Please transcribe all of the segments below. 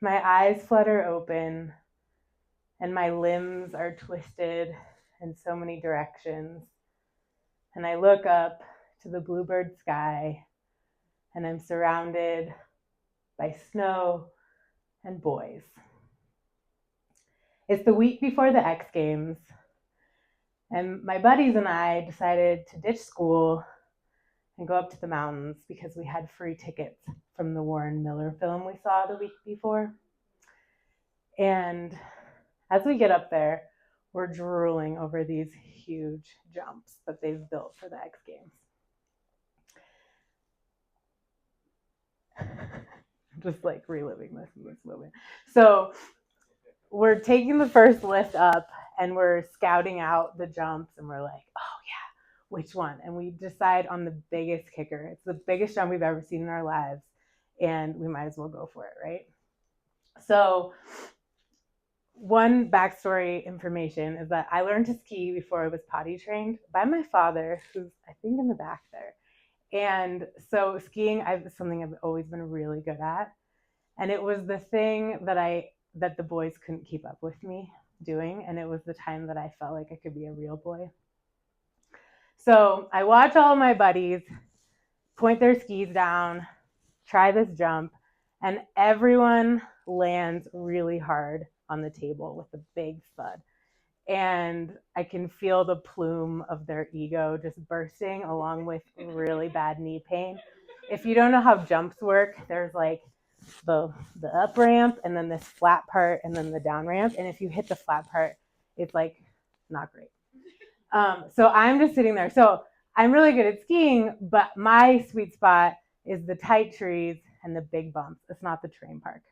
My eyes flutter open and my limbs are twisted in so many directions. And I look up to the bluebird sky and I'm surrounded by snow and boys. It's the week before the X Games, and my buddies and I decided to ditch school and go up to the mountains because we had free tickets from the Warren Miller film we saw the week before. And as we get up there, we're drooling over these huge jumps that they've built for the X Games. Just like reliving this in this moment. So we're taking the first lift up and we're scouting out the jumps and we're like, oh yeah, which one? And we decide on the biggest kicker. It's the biggest jump we've ever seen in our lives and we might as well go for it, right? So one backstory information is that I learned to ski before I was potty trained by my father, who's I think in the back there. And so skiing is something I've always been really good at. And it was the thing that the boys couldn't keep up with me doing. And it was the time that I felt like I could be a real boy. So I watch all of my buddies point their skis down, try this jump, and everyone lands really hard on the table with a big thud. And I can feel the plume of their ego just bursting along with really bad knee pain. If you don't know how jumps work, there's like the up ramp and then this flat part and then the down ramp. And if you hit the flat part, it's like not great. So I'm just sitting there. So I'm really good at skiing, but my sweet spot is the tight trees and the big bumps. It's not the terrain park.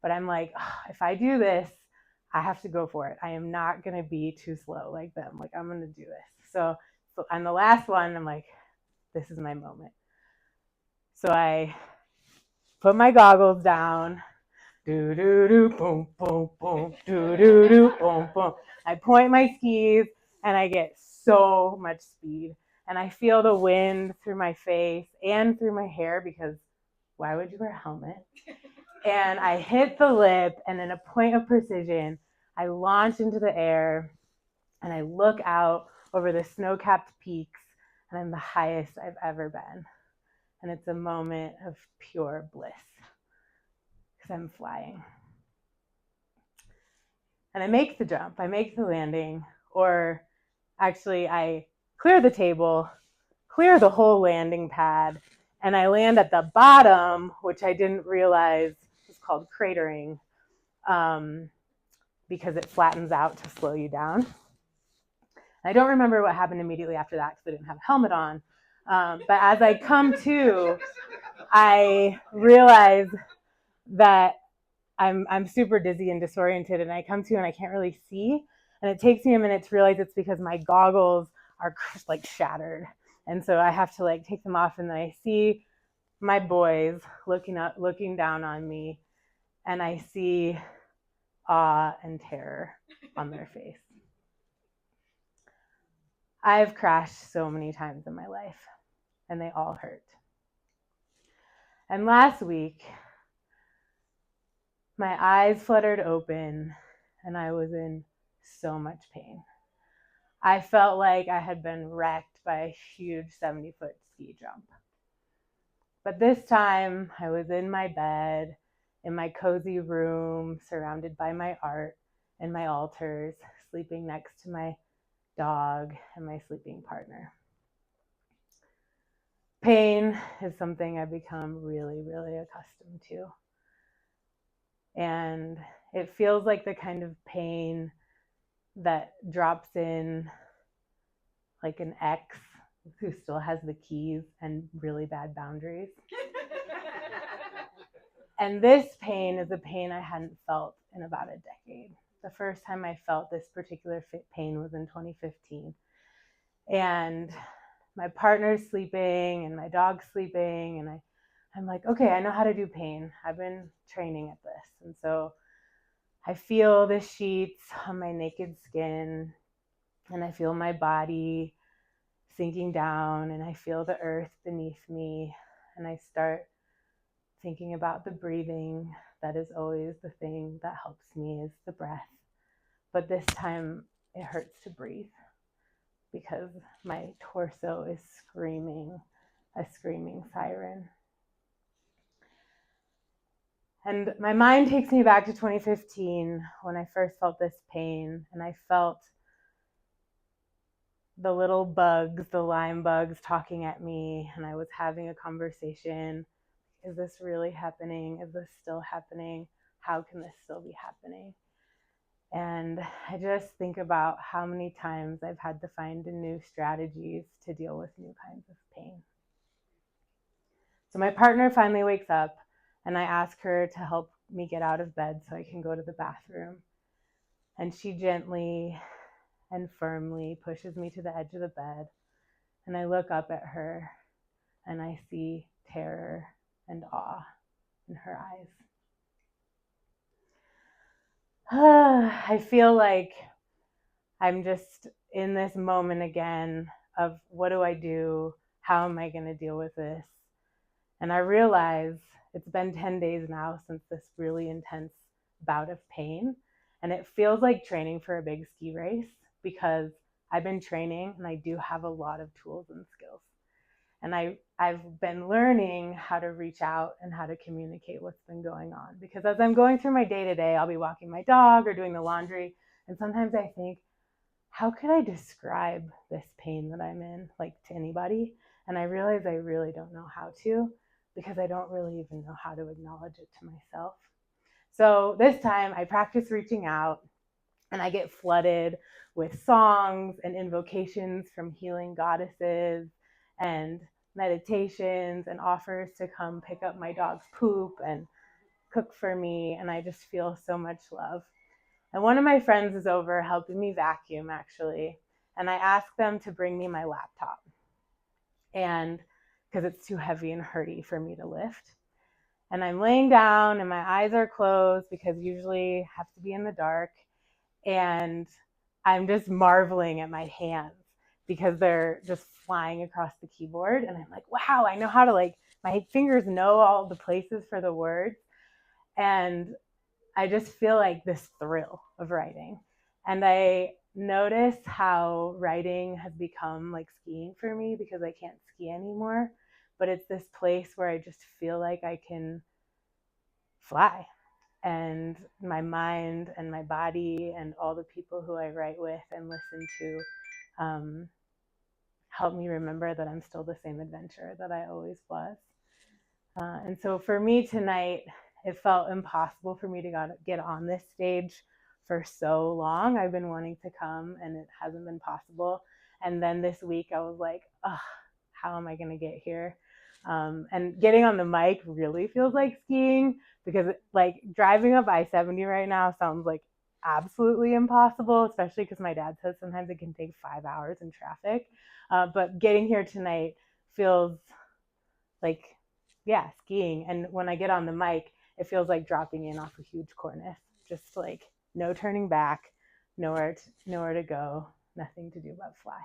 But I'm like, oh, if I do this, I have to go for it. I am not going to be too slow like them. Like, I'm going to do this. So on the last one, I'm like, this is my moment. So I put my goggles down. Do, do, do, boom, boom, boom. Do, do, do, boom, boom. I point my skis and I get so much speed. And I feel the wind through my face and through my hair because why would you wear a helmet? And I hit the lip, and in a point of precision, I launch into the air, and I look out over the snow-capped peaks, and I'm the highest I've ever been. And it's a moment of pure bliss, because I'm flying. And I make the jump, I make the landing, or actually I clear the table, clear the whole landing pad, and I land at the bottom, which I didn't realize is called cratering, because it flattens out to slow you down. And I don't remember what happened immediately after that because I didn't have a helmet on. But as I come to, I realize that I'm super dizzy and disoriented, and I come to and I can't really see. And it takes me a minute to realize it's because my goggles are like shattered. And so I have to like take them off, and then I see my boys looking down on me, and I see awe and terror on their face. I've crashed so many times in my life, and they all hurt. And last week, my eyes fluttered open, and I was in so much pain. I felt like I had been wrecked by a huge 70-foot ski jump. But this time, I was in my bed, in my cozy room, surrounded by my art and my altars, sleeping next to my dog and my sleeping partner. Pain is something I've become really, really accustomed to. And it feels like the kind of pain that drops in like an ex who still has the keys and really bad boundaries. And this pain is a pain I hadn't felt in about a decade. The first time I felt this particular pain was in 2015. And my partner's sleeping and my dog's sleeping, and I'm like, okay, I know how to do pain. I've been training at this. And so I feel the sheets on my naked skin, and I feel my body sinking down, and I feel the earth beneath me, and I start thinking about the breathing that is always the thing that helps me is the breath. But this time it hurts to breathe because my torso is screaming a screaming siren. And my mind takes me back to 2015 when I first felt this pain, and I felt the little bugs, the Lyme bugs talking at me, and I was having a conversation. Is this really happening? Is this still happening? How can this still be happening? And I just think about how many times I've had to find new strategies to deal with new kinds of pain. So my partner finally wakes up, and I ask her to help me get out of bed so I can go to the bathroom. And she gently and firmly pushes me to the edge of the bed. And I look up at her and I see terror and awe in her eyes. I feel like I'm just in this moment again of what do I do? How am I going to deal with this? And I realize it's been 10 days now since this really intense bout of pain. And it feels like training for a big ski race because I've been training and I do have a lot of tools and skills. And I've been learning how to reach out and how to communicate what's been going on. Because as I'm going through my day-to-day, I'll be walking my dog or doing the laundry. And sometimes I think, how could I describe this pain that I'm in, like to anybody? And I realize I really don't know how to, because I don't really even know how to acknowledge it to myself. So this time I practice reaching out, and I get flooded with songs and invocations from healing goddesses and meditations and offers to come pick up my dog's poop and cook for me. And I just feel so much love. And one of my friends is over helping me vacuum, actually. And I asked them to bring me my laptop, and because it's too heavy and hurty for me to lift. And I'm laying down and my eyes are closed because usually I have to be in the dark. And I'm just marveling at my hands because they're just flying across the keyboard. And I'm like, wow, I know how to, like, my fingers know all the places for the words. And I just feel like this thrill of writing. And I notice how writing has become like skiing for me because I can't ski anymore. But it's this place where I just feel like I can fly. And my mind and my body and all the people who I write with and listen to help me remember that I'm still the same adventurer that I always was. And so for me tonight, it felt impossible for me to get on this stage for so long. I've been wanting to come and it hasn't been possible. And then this week I was like, oh, how am I going to get here? And getting on the mic really feels like skiing because like driving up I-70 right now sounds like absolutely impossible, especially because my dad says sometimes it can take 5 hours in traffic. But getting here tonight feels like, yeah, skiing. And when I get on the mic, it feels like dropping in off a huge cornice, just like no turning back, nowhere to go, nothing to do but fly.